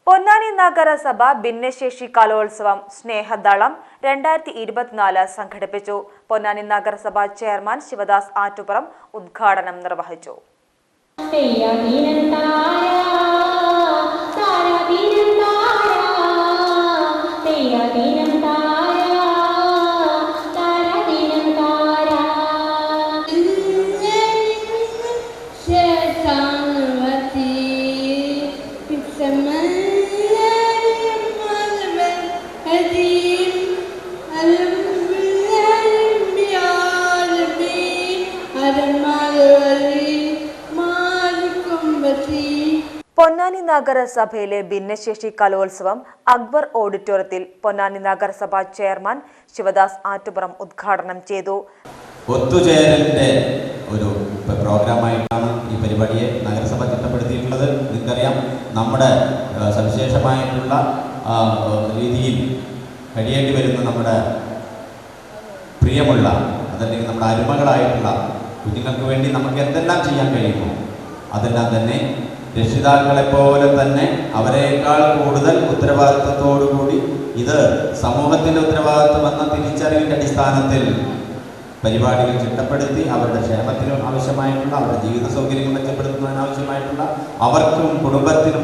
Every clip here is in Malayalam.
പൊന്നാനി നഗരസഭ ഭിന്നശേഷി കലോത്സവം സ്നേഹദളം 2024 സംഘടിപ്പിച്ചു. പൊന്നാനി നഗരസഭ ചെയർമാൻ ശിവദാസ് ആറ്റുപുറം ഉദ്ഘാടനം നിർവഹിച്ചു. പൊന്നാനി നഗരസഭയിലെ ഭിന്നശേഷി കലോത്സവം അക്ബർ ഓഡിറ്റോറിയത്തിൽ പൊന്നാനി നഗരസഭ ചെയർമാൻ ശിവദാസ് ആറ്റുപുറം ഉദ്ഘാടനം ചെയ്തു. ഒത്തുചേരലിന്റെ ഒരു പ്രോഗ്രാമായിട്ടാണ് ഈ പരിപാടിയെ നഗരസഭ ചിട്ടപ്പെടുത്തിയിട്ടുള്ളത്. നിങ്ങൾക്കറിയാം, നമ്മുടെ സവിശേഷമായിട്ടുള്ള രീതിയിൽ കഴിയേണ്ടി വരുന്ന നമ്മുടെ പ്രിയമുള്ള അതല്ലെങ്കിൽ നമ്മുടെ അരുമകളായിട്ടുള്ള കുഞ്ഞുങ്ങൾക്ക് വേണ്ടി നമുക്ക് എന്തെല്ലാം ചെയ്യാൻ കഴിയുമോ അതെല്ലാം തന്നെ രക്ഷിതാക്കളെപ്പോലെ തന്നെ അവരെക്കാൾ കൂടുതൽ ഉത്തരവാദിത്വത്തോടുകൂടി ഇത് സമൂഹത്തിൻ്റെ ഉത്തരവാദിത്വമെന്ന തിരിച്ചറിവിൻ്റെ അടിസ്ഥാനത്തിൽ പരിപാടികൾ ചിട്ടപ്പെടുത്തി അവരുടെ ക്ഷേമത്തിനും ആവശ്യമായിട്ടുള്ള അവരുടെ ജീവിത സൗകര്യങ്ങൾ മെച്ചപ്പെടുത്തുന്നതിനാവശ്യമായിട്ടുള്ള അവർക്കും കുടുംബത്തിനും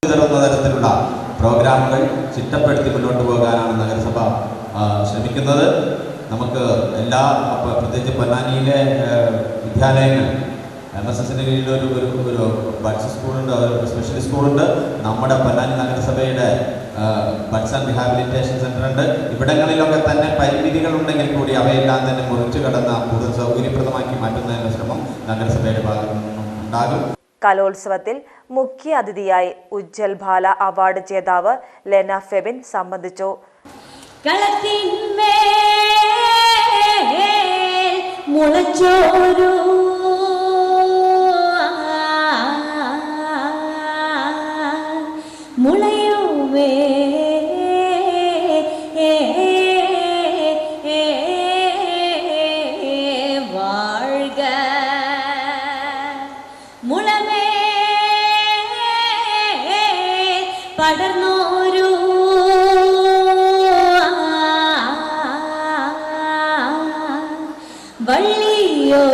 തരുന്ന തരത്തിലുള്ള പ്രോഗ്രാമുകൾ ചിട്ടപ്പെടുത്തി മുന്നോട്ട് പോകാനാണ് നഗരസഭ ശ്രമിക്കുന്നത്. നമുക്ക് എല്ലാ പ്രത്യേകിച്ച് പൊന്നാനിയിലെ വിദ്യാലയങ്ങൾ MSSന്റെ കീഴിൽ ഒരു ബഡ്സ് സ്കൂളുണ്ട്, ഒരു സ്പെഷ്യൽ സ്കൂളുണ്ട്. നമ്മുടെ പൊന്നാനി നഗരസഭയുടെ ബഡ്സ് ആൻഡ് റിഹാബിലിറ്റേഷൻ സെൻ്റർ ഉണ്ട്. ഇവിടങ്ങളിലൊക്കെ തന്നെ പരിമിതികൾ ഉണ്ടെങ്കിൽ കൂടി അവയെല്ലാം തന്നെ മുറിച്ചു കടന്ന കൂടുതൽ സൗകര്യപ്രദമാക്കി മാറ്റുന്നതിനുള്ള ശ്രമം നഗരസഭയുടെ ഭാഗത്തു നിന്നും ഉണ്ടാകും. കലോത്സവത്തിൽ മുഖ്യ അതിഥിയായി ഉജ്ജൽ ബാല അവാർഡ് ജേതാവ് ലെന ഫെബിൻ സംബന്ധിച്ചു. മുളയുമേ വാഴ്ക മുളമേ പടർന്നോരു വള്ളിയോ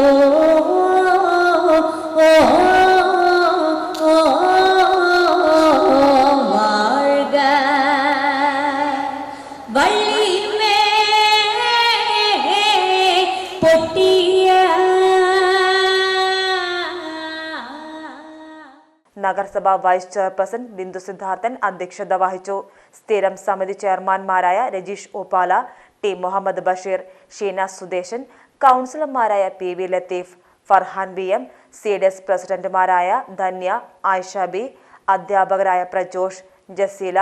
നഗരസഭ വൈസ് ചെയർപേഴ്സൺ ബിന്ദു സിദ്ധാർത്ഥൻ അധ്യക്ഷത വഹിച്ചു. സ്ഥിരം സമിതി ചെയർമാൻമാരായ രജീഷ് ഉപ്പാല, ടി മുഹമ്മദ് ബഷീർ, ഷീന സുദേശൻ, കൗൺസിലർമാരായ PV Latheef, Farhan BM, CDS പ്രസിഡന്റുമാരായ ധന്യ, ആയിഷ B, അധ്യാപകരായ പ്രജോഷ്, ജസീല,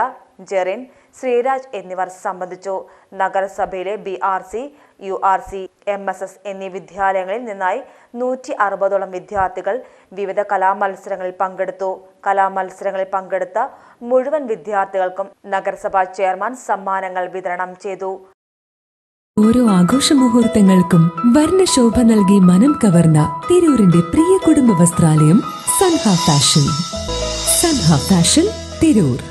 ജെറിൻ, ശ്രീരാജ് എന്നിവർ സംബന്ധിച്ചു. നഗരസഭയിലെ BRC, URC, MSS എന്നീ വിദ്യാലയങ്ങളിൽ നിന്നായി 160ഓളം വിദ്യാർത്ഥികൾ വിവിധ കലാമത്സരങ്ങളിൽ പങ്കെടുത്തു. കലാമത്സരങ്ങളിൽ പങ്കെടുത്ത മുഴുവൻ വിദ്യാർത്ഥികൾക്കും നഗരസഭാ ചെയർമാൻ സമ്മാനങ്ങൾ വിതരണം ചെയ്തു. ഓരോ ആഘോഷ മുഹൂർത്തങ്ങൾക്കും വർണ്ണശോഭ നൽകി മനം കവർന്ന തിരൂരിന്റെ പ്രിയ കുടുംബ വസ്ത്രാലയം സൻഹ ഫാഷൻ. സൻഹ ഫാഷൻ, തിരൂർ.